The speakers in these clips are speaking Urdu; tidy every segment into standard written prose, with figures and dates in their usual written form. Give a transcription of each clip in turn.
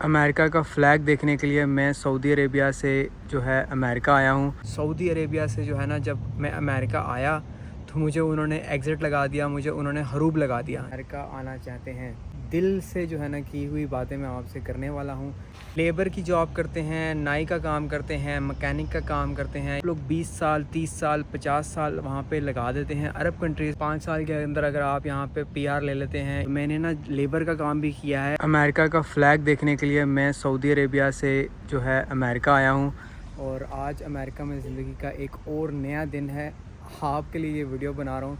امریکہ کا فلیگ دیکھنے کے لیے میں سعودی عربیہ سے جو ہے امریکہ آیا ہوں۔ سعودی عربیہ سے جو ہے نا جب میں امریکہ آیا تو مجھے انہوں نے ایگزٹ لگا دیا، مجھے انہوں نے حروب لگا دیا۔ امریکہ آنا چاہتے ہیں، دل سے جو ہے نا کی ہوئی باتیں میں آپ سے کرنے والا ہوں۔ لیبر کی جاب کرتے ہیں، نائی کا کام کرتے ہیں، مکینک کا کام کرتے ہیں، لوگ 20 سال 30 سال 50 سال وہاں پہ لگا دیتے ہیں۔ عرب کنٹریز 5 سال کے اندر اگر آپ یہاں پہ PR لے لیتے ہیں۔ میں نے نا لیبر کا کام بھی کیا ہے۔ امریکہ کا فلیگ دیکھنے کے لیے میں سعودی عربیہ سے جو ہے امریکہ آیا ہوں، اور آج امریکہ میں زندگی کا ایک اور نیا دن ہے۔ آپ کے لیے یہ ویڈیو بنا رہا ہوں۔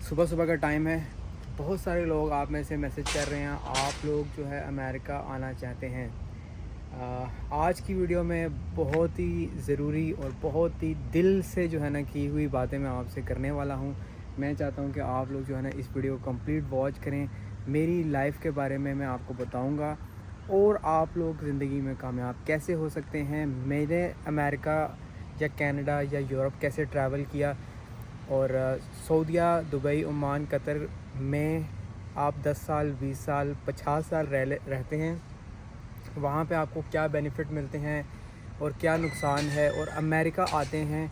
صبح کا ٹائم ہے، بہت سارے لوگ آپ میں سے میسج کر رہے ہیں، آپ لوگ جو ہے امریکہ آنا چاہتے ہیں۔ آج کی ویڈیو میں بہت ہی ضروری اور بہت ہی دل سے جو ہے نا کی ہوئی باتیں میں آپ سے کرنے والا ہوں۔ میں چاہتا ہوں کہ آپ لوگ جو ہے نا اس ویڈیو کو کمپلیٹ واچ کریں۔ میری لائف کے بارے میں آپ کو بتاؤں گا، اور آپ لوگ زندگی میں کامیاب کیسے ہو سکتے ہیں، میں نے امریکہ یا کینیڈا یا یورپ کیسے ٹریول کیا، اور سعودیہ، دبئی، عمان، قطر میں آپ 10 سال 20 سال 50 سال رہتے ہیں، وہاں پہ آپ کو کیا بینیفٹ ملتے ہیں اور کیا نقصان ہے، اور امریکہ آتے ہیں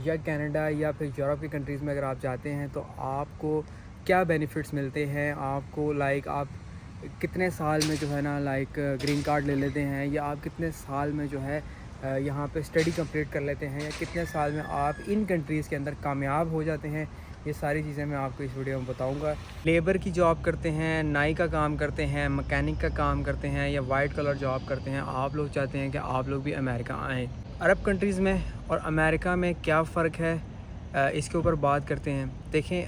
یا کینیڈا یا پھر یورپ کی کنٹریز میں اگر آپ جاتے ہیں تو آپ کو کیا بینیفٹس ملتے ہیں، آپ کو آپ کتنے سال میں جو ہے نا گرین کارڈ لے لیتے ہیں، یا آپ کتنے سال میں جو ہے یہاں پہ اسٹڈی کمپلیٹ کر لیتے ہیں، یا کتنے سال میں آپ ان کنٹریز کے اندر کامیاب ہو جاتے ہیں۔ یہ ساری چیزیں میں آپ کو اس ویڈیو میں بتاؤں گا۔ لیبر کی جاب کرتے ہیں، نائی کا کام کرتے ہیں، مکینک کا کام کرتے ہیں، یا وائٹ کلر جاب کرتے ہیں، آپ لوگ چاہتے ہیں کہ آپ لوگ بھی امریکہ آئیں۔ عرب کنٹریز میں اور امریکہ میں کیا فرق ہے، اس کے اوپر بات کرتے ہیں۔ دیکھیں،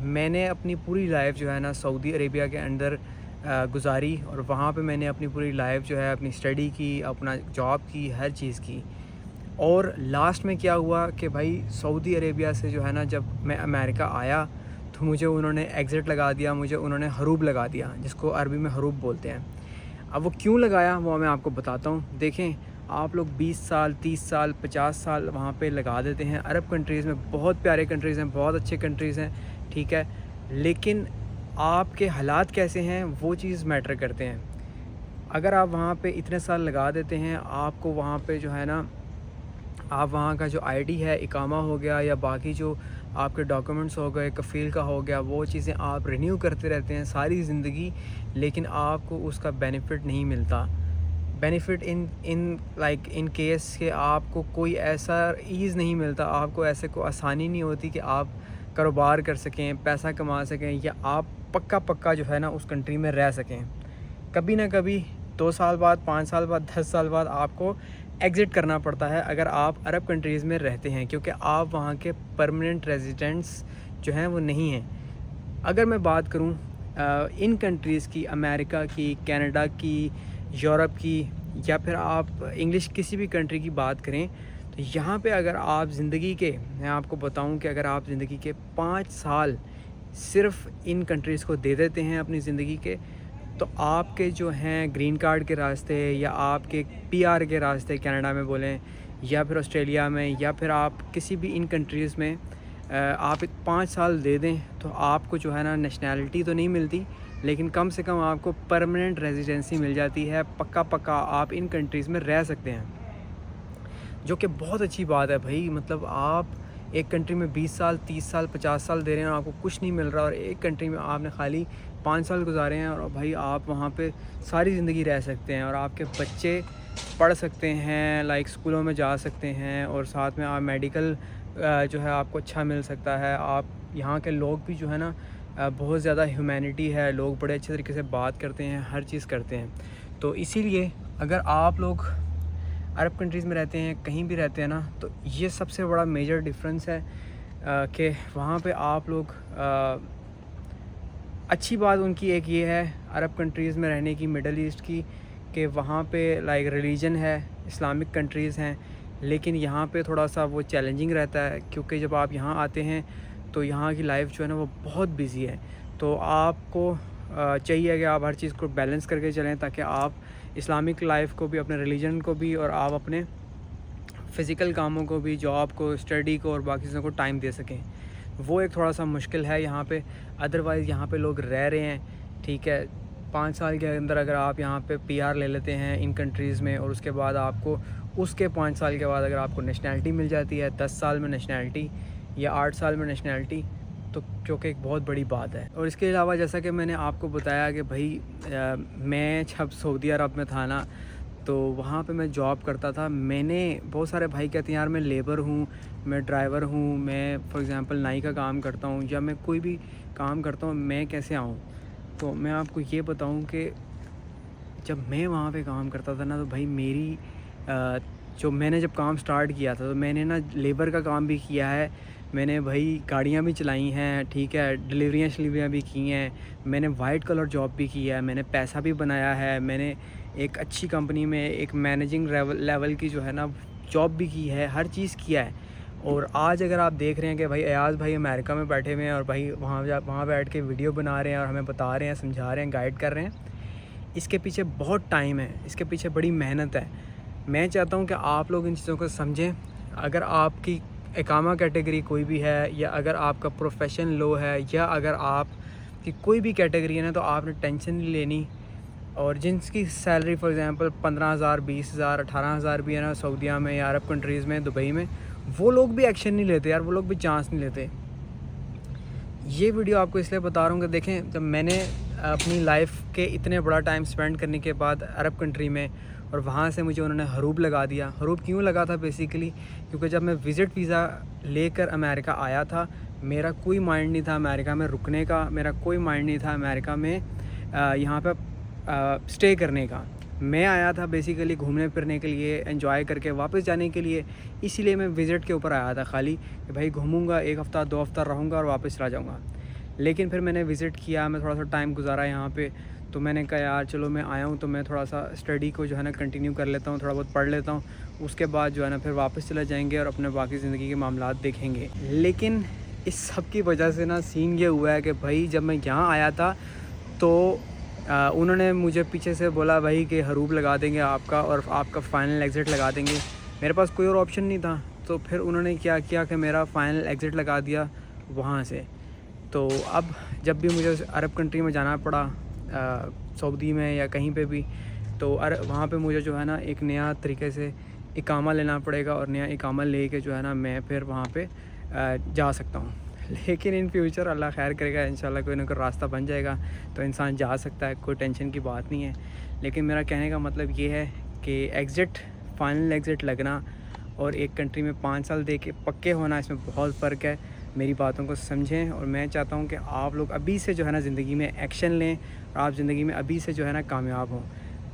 میں نے اپنی پوری لائف جو ہے نا سعودی عربیہ کے اندر گزاری، اور وہاں پہ میں نے اپنی پوری لائف جو ہے اپنی اسٹڈی کی، اپنا جاب کی، ہر چیز کی۔ اور لاسٹ میں کیا ہوا کہ بھائی سعودی عربیہ سے جو ہے نا جب میں امریکہ آیا تو مجھے انہوں نے ایگزٹ لگا دیا، مجھے انہوں نے حروب لگا دیا، جس کو عربی میں حروب بولتے ہیں۔ اب وہ کیوں لگایا وہ میں آپ کو بتاتا ہوں۔ دیکھیں، آپ لوگ 20 سال 30 سال 50 سال وہاں پہ لگا دیتے ہیں۔ عرب کنٹریز میں بہت پیارے کنٹریز ہیں، بہت اچھے کنٹریز ہیں، ٹھیک ہے، لیکن آپ کے حالات کیسے ہیں وہ چیز میٹر کرتے ہیں۔ اگر آپ وہاں پہ اتنے سال لگا دیتے ہیں، آپ کو وہاں پہ جو ہے نا آپ وہاں کا جو ID ہے، اقامہ ہو گیا، یا باقی جو آپ کے ڈاکومنٹس ہو گئے، کفیل کا ہو گیا، وہ چیزیں آپ رینیو کرتے رہتے ہیں ساری زندگی، لیکن آپ کو اس کا بینیفٹ نہیں ملتا۔ بینیفٹ ان کیس کہ آپ کو کوئی ایسا ایز نہیں ملتا، آپ کو ایسے کوئی آسانی نہیں ہوتی کہ آپ کاروبار کر سکیں، پیسہ کما سکیں، یا آپ پکا جو ہے نا اس کنٹری میں رہ سکیں۔ کبھی نہ کبھی 2 سال بعد، 5 سال بعد، 10 سال بعد آپ کو ایگزٹ کرنا پڑتا ہے اگر آپ عرب کنٹریز میں رہتے ہیں، کیونکہ آپ وہاں کے پرماننٹ ریزیڈنٹس جو ہیں وہ نہیں ہیں۔ اگر میں بات کروں ان کنٹریز کی، امریکہ کی، کینیڈا کی، یورپ کی، یا پھر آپ انگلش کسی بھی کنٹری کی بات کریں، تو یہاں پہ اگر آپ زندگی کے، میں آپ کو بتاؤں کہ اگر آپ زندگی کے 5 سال صرف ان کنٹریز کو دے دیتے ہیں اپنی زندگی کے، تو آپ کے جو ہیں گرین کارڈ کے راستے، یا آپ کے PR کے راستے، کینیڈا میں بولیں یا پھر آسٹریلیا میں، یا پھر آپ کسی بھی ان کنٹریز میں آپ 5 سال دے دیں، تو آپ کو جو ہے نا نیشنلٹی تو نہیں ملتی، لیکن کم سے کم آپ کو پرماننٹ ریزیڈنسی مل جاتی ہے، پکا آپ ان کنٹریز میں رہ سکتے ہیں، جو کہ بہت اچھی بات ہے بھائی۔ مطلب آپ ایک کنٹری میں 20 سال 30 سال 50 سال دے رہے ہیں اور آپ کو کچھ نہیں مل رہا، اور ایک کنٹری میں آپ نے خالی 5 سال گزارے ہیں، اور بھائی آپ وہاں پہ ساری زندگی رہ سکتے ہیں، اور آپ کے بچے پڑھ سکتے ہیں، اسکولوں میں جا سکتے ہیں، اور ساتھ میں آپ میڈیکل جو ہے آپ کو اچھا مل سکتا ہے۔ آپ یہاں کے لوگ بھی جو ہے نا بہت زیادہ ہیومینٹی ہے، لوگ بڑے اچھے طریقے سے بات کرتے ہیں، ہر چیز کرتے ہیں۔ تو اسی لیے اگر آپ لوگ عرب کنٹریز میں رہتے ہیں، کہیں بھی رہتے ہیں نا، تو یہ سب سے بڑا میجر ڈفرینس ہے کہ وہاں پہ آپ لوگ اچھی بات ان کی ایک یہ ہے عرب کنٹریز میں رہنے کی، مڈل ایسٹ کی، کہ وہاں پہ ریلیجن ہے، اسلامک کنٹریز ہیں، لیکن یہاں پہ تھوڑا سا وہ چیلنجنگ رہتا ہے، کیونکہ جب آپ یہاں آتے ہیں تو یہاں کی لائف جو ہے نا وہ بہت بیزی ہے۔ تو آپ کو چاہیے کہ آپ ہر چیز کو بیلنس کر کے چلیں، تاکہ آپ اسلامک لائف کو بھی، اپنے ریلیجن کو بھی، اور آپ اپنے فزیکل کاموں کو بھی، جاب کو، اسٹڈی کو، اور باقی چیزوں کو ٹائم دے سکیں۔ وہ ایک تھوڑا سا مشکل ہے یہاں پہ، ادروائز یہاں پہ لوگ رہ رہے ہیں، ٹھیک ہے، 5 سال کے اندر اگر آپ یہاں پہ PR لے لیتے ہیں ان کنٹریز میں، اور اس کے بعد آپ کو اس کے 5 سال کے بعد اگر آپ کو نیشنلٹی مل جاتی ہے، 10 سال میں نیشنلٹی یا 8 سال میں نیشنلٹی، تو جو کہ ایک بہت بڑی بات ہے۔ اور اس کے علاوہ جیسا کہ میں نے آپ کو بتایا کہ بھائی میں جب سعودی عرب میں تھا نا، تو وہاں پہ میں جاب کرتا تھا۔ میں نے بہت سارے بھائی کہتے ہیں یار میں لیبر ہوں، میں ڈرائیور ہوں، میں فار ایگزامپل نائی کا کام کرتا ہوں، یا میں کوئی بھی کام کرتا ہوں، میں کیسے آؤں؟ تو میں آپ کو یہ بتاؤں کہ جب میں وہاں پہ کام کرتا تھا نا، تو بھائی میری میں نے جب کام سٹارٹ کیا تھا تو میں نے نا لیبر کا کام بھی کیا ہے، میں نے بھائی گاڑیاں بھی چلائی ہیں، ٹھیک ہے، ڈلیوریاں بھی کی ہیں، میں نے وائٹ کلر جاب بھی کیا ہے، میں نے پیسہ بھی بنایا ہے، میں نے ایک اچھی کمپنی میں ایک مینیجنگ لیول کی جو ہے نا جاب بھی کی ہے، ہر چیز کیا ہے۔ اور آج اگر آپ دیکھ رہے ہیں کہ بھائی ایاز بھائی امریکہ میں بیٹھے ہوئے ہیں اور بھائی وہاں بیٹھ کے ویڈیو بنا رہے ہیں اور ہمیں بتا رہے ہیں، سمجھا رہے ہیں، گائیڈ کر رہے ہیں، اس کے پیچھے بہت ٹائم ہے، اس کے پیچھے بڑی محنت ہے۔ میں چاہتا ہوں کہ آپ لوگ ان چیزوں کو سمجھیں۔ اگر آپ کی اقامہ کیٹیگری کوئی بھی ہے، یا اگر آپ کا پروفیشن لو ہے، یا اگر آپ کی کوئی بھی کیٹیگری ہے نا، تو آپ نے ٹینشن نہیں لینی۔ اور جن کی سیلری فار ایگزامپل 15,000 20,000 18,000 بھی ہے نا سعودیہ میں یا عرب کنٹریز میں، دبئی میں، وہ لوگ بھی ایکشن نہیں لیتے یار، وہ لوگ بھی چانس نہیں لیتے۔ یہ ویڈیو آپ کو اس لیے بتا رہا ہوں کہ دیکھیں، جب میں نے اپنی لائف کے اتنے بڑا ٹائم سپینڈ کرنے کے بعد عرب کنٹری میں، اور وہاں سے مجھے انہوں نے حروب لگا دیا۔ حروب کیوں لگا تھا بیسیکلی؟ کیونکہ جب میں وزٹ ویزا لے کر امریکہ آیا تھا، میرا کوئی مائنڈ نہیں تھا امریکہ میں رکنے کا، میرا کوئی مائنڈ نہیں تھا امریکہ میں یہاں پہ سٹے کرنے کا۔ میں آیا تھا بیسیکلی گھومنے پھرنے کے لیے، انجوائے کر کے واپس جانے کے لیے، اسی لیے میں وزٹ کے اوپر آیا تھا خالی، کہ بھائی گھوموں گا، 1 ہفتہ 2 ہفتہ رہوں گا اور واپس چلا جاؤں گا۔ لیکن پھر میں نے وزٹ کیا، میں تھوڑا سا ٹائم گزارا یہاں پہ، تو میں نے کہا یار چلو میں آیا ہوں تو میں تھوڑا سا اسٹڈی کو جو ہے نا کنٹینیو کر لیتا ہوں، تھوڑا بہت پڑھ لیتا ہوں، اس کے بعد جو ہے نا پھر واپس چلے جائیں گے اور اپنے باقی زندگی کے معاملات دیکھیں گے۔ لیکن اس سب کی وجہ سے نا سین یہ ہوا ہے کہ بھائی جب میں یہاں آیا تھا تو انہوں نے مجھے پیچھے سے بولا بھائی کہ حروب لگا دیں گے آپ کا، اور آپ کا فائنل ایگزٹ لگا دیں گے۔ میرے پاس کوئی اور آپشن نہیں تھا، تو پھر انہوں نے کیا کیا کہ میرا فائنل ایگزٹ لگا دیا وہاں سے۔ تو اب جب بھی مجھے عرب کنٹری میں جانا پڑا، سعودی میں یا کہیں پہ بھی، تو وہاں پہ مجھے جو ہے نا ایک نیا طریقے سے اقامہ لینا پڑے گا، اور نیا اقامہ لے کے جو ہے نا میں پھر وہاں پہ جا سکتا ہوں۔ لیکن ان فیوچر اللہ خیر کرے گا، انشاءاللہ کوئی نہ کوئی راستہ بن جائے گا تو انسان جا سکتا ہے، کوئی ٹینشن کی بات نہیں ہے۔ لیکن میرا کہنے کا مطلب یہ ہے کہ ایگزٹ، فائنل ایگزٹ لگنا اور ایک کنٹری میں 5 سال دے کے پکے ہونا، اس میں بہت فرق ہے۔ میری باتوں کو سمجھیں، اور میں چاہتا ہوں کہ آپ لوگ ابھی سے جو ہے نا زندگی میں ایکشن لیں، اور آپ زندگی میں ابھی سے جو ہے نا کامیاب ہوں۔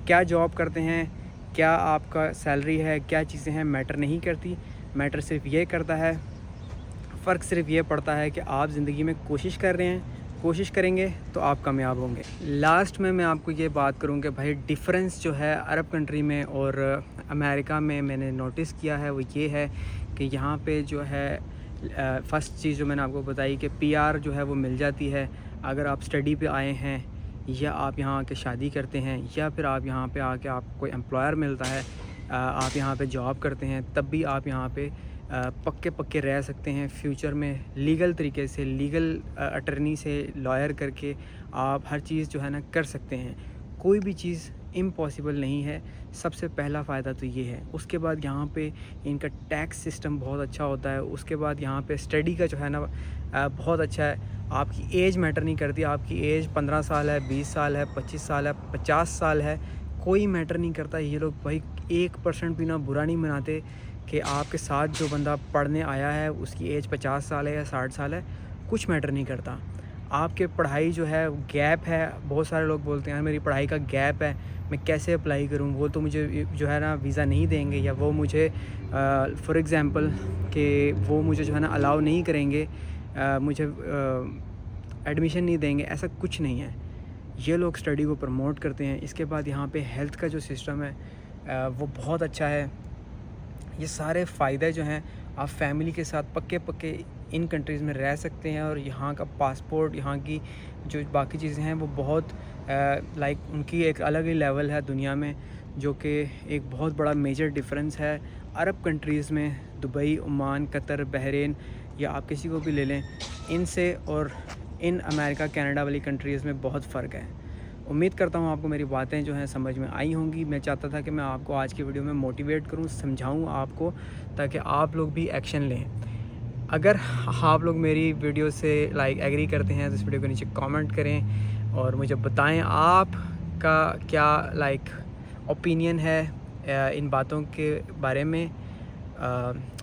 کیا جاب کرتے ہیں، کیا آپ کا سیلری ہے، کیا چیزیں ہیں، میٹر نہیں کرتی۔ میٹر صرف یہ کرتا ہے، فرق صرف یہ پڑتا ہے کہ آپ زندگی میں کوشش کر رہے ہیں، کوشش کریں گے تو آپ کامیاب ہوں گے۔ لاسٹ میں آپ کو یہ بات کروں کہ بھائی ڈیفرنس جو ہے عرب کنٹری میں اور امریکہ میں نے نوٹس کیا ہے، وہ یہ ہے کہ یہاں پہ جو ہے فرسٹ چیز جو میں نے آپ کو بتائی کہ PR جو ہے وہ مل جاتی ہے اگر آپ اسٹڈی پہ آئے ہیں، یا آپ یہاں آ کے شادی کرتے ہیں، یا پھر آپ یہاں پہ آ کے آپ کو کوئی امپلائر ملتا ہے، آپ یہاں پہ جاب کرتے ہیں، تب بھی آپ یہاں پہ پکے رہ سکتے ہیں فیوچر میں، لیگل طریقے سے، لیگل اٹرنی سے لائر کر کے آپ ہر چیز جو ہے نا کر سکتے ہیں۔ کوئی بھی چیز امپاسبل نہیں ہے۔ سب سے پہلا فائدہ تو یہ ہے۔ اس کے بعد یہاں پہ ان کا ٹیکس سسٹم بہت اچھا ہوتا ہے۔ اس کے بعد یہاں پہ اسٹڈی کا جو ہے نا بہت اچھا ہے۔ آپ کی ایج میٹر نہیں کرتی، آپ کی ایج 15 سال ہے، 20 سال ہے، 25 سال ہے، 50 سال ہے، کوئی میٹر نہیں کرتا۔ یہ لوگ بھائی 1% بھی نہ برا نہیں مناتے کہ آپ کے ساتھ جو بندہ پڑھنے آیا ہے اس کی ایج 50 سال ہے یا 60 سال ہے، کچھ میٹر نہیں کرتا۔ آپ کے پڑھائی جو ہے گیپ ہے، بہت سارے لوگ بولتے ہیں میری پڑھائی کا گیپ ہے، میں کیسے اپلائی کروں، وہ تو مجھے جو ہے نا ویزا نہیں دیں گے، یا وہ مجھے فار ایگزامپل کہ وہ مجھے جو ہے نا الاؤ نہیں کریں گے، مجھے ایڈمیشن نہیں دیں گے۔ ایسا کچھ نہیں ہے، یہ لوگ اسٹڈی کو پروموٹ کرتے ہیں۔ اس کے بعد یہاں پہ ہیلتھ کا جو سسٹم ہے وہ بہت اچھا ہے۔ یہ سارے فائدے جو ہیں، آپ فیملی کے ساتھ پکے ان کنٹریز میں رہ سکتے ہیں، اور یہاں کا پاسپورٹ، یہاں کی جو باقی چیزیں ہیں وہ بہت لائک ان کی ایک الگ ہی لیول ہے دنیا میں، جو کہ ایک بہت بڑا میجر ڈفرینس ہے عرب کنٹریز میں۔ دبئی، عمان، قطر، بحرین، یا آپ کسی کو بھی لے لیں، ان سے اور ان امریکہ کینیڈا والی کنٹریز میں بہت فرق ہے۔ امید کرتا ہوں آپ کو میری باتیں جو ہیں سمجھ میں آئی ہوں گی. میں چاہتا تھا کہ میں آپ کو آج کی ویڈیو میں موٹیویٹ کروں, سمجھاؤں آپ کو, تاکہ آپ لوگ بھی ایکشن لیں. اگر آپ لوگ میری ویڈیو سے ایگری کرتے ہیں تو اس ویڈیو کے نیچے کامنٹ کریں اور مجھے بتائیں آپ کا کیا اوپینین ہے ان باتوں کے بارے میں.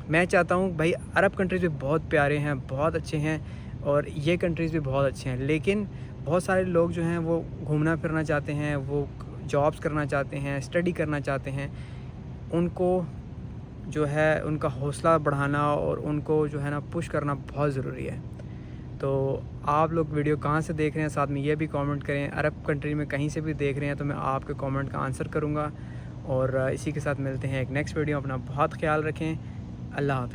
میں چاہتا ہوں بھائی عرب کنٹریز بھی بہت پیارے ہیں, بہت اچھے ہیں, اور یہ کنٹریز بھی بہت اچھے ہیں, لیکن بہت سارے لوگ جو ہیں وہ گھومنا پھرنا چاہتے ہیں, وہ جابس کرنا چاہتے ہیں, اسٹڈی کرنا چاہتے ہیں. ان کو جو ہے ان کا حوصلہ بڑھانا اور ان کو جو ہے نا پش کرنا بہت ضروری ہے. تو آپ لوگ ویڈیو کہاں سے دیکھ رہے ہیں ساتھ میں یہ بھی کامنٹ کریں. عرب کنٹری میں کہیں سے بھی دیکھ رہے ہیں تو میں آپ کے کامنٹ کا آنسر کروں گا. اور اسی کے ساتھ ملتے ہیں ایک نیکسٹ ویڈیو. اپنا بہت خیال رکھیں. اللہ حافظ.